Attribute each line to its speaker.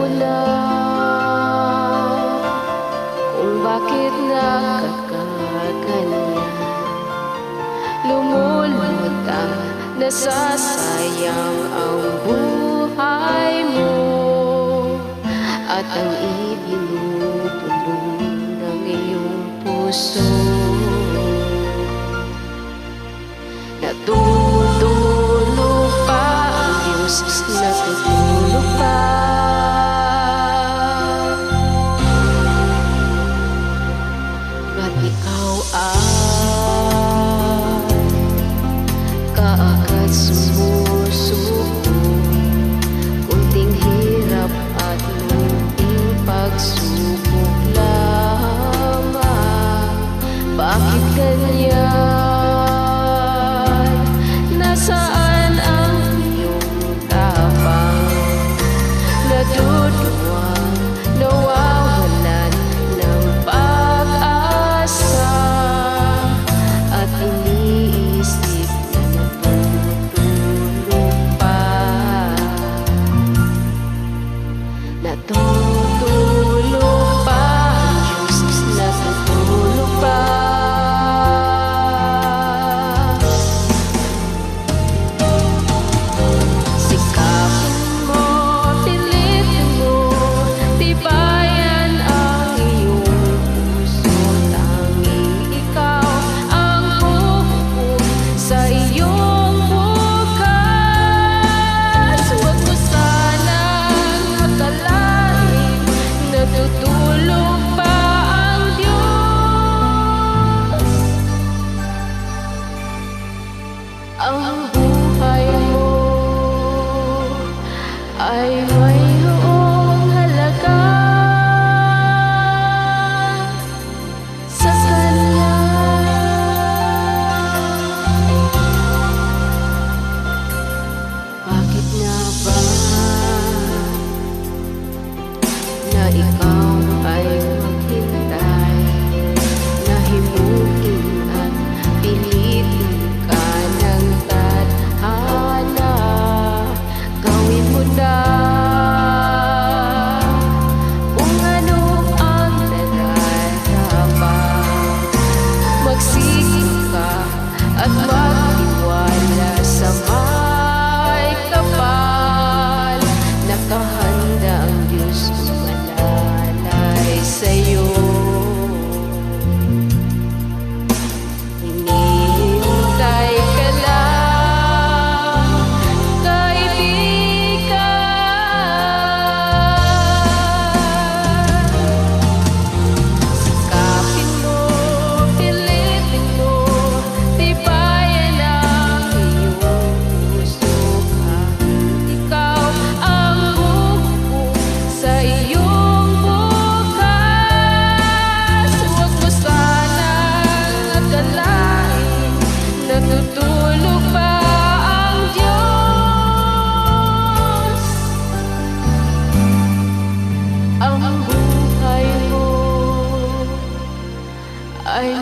Speaker 1: mo na kung bakit nakakaganyan. Lumulutang nasasayang ang buhay mo at ang ibinutulong ng iyong puso. Natutulog pa ang Diyos, natutulog pa. Ba't ikaw ay kaagad sumusuko? Kunting hirap at munting pagsubok lamang. Bakit ganyan? Nasaan ang iyong tapang? Naduduwang nawawalan ng pag-asa at iniisip na natutulog pa. Natutulog pa ang Diyos, natutulog pa. Ang buhay mo ay mayroong halaga sa Kanya. Bakit nga ba na ikaw ay maghintay, na himukin at pilitin ka ng tadhana? Gawin mo na kung ano ang nararapat. Magsikap ka at magtiwala sa may kapal. Nakahanda ang Diyos malalay sa'yo. Hinihintay ka lang, kaibigan. Sikapin mo, pilitin mo, tibayan ang iyong puso. Ikaw ang bubuo sa iyong bukas. Huwag mo sanang akalain natutulog pa ang Diyos. Ang buhay mo ay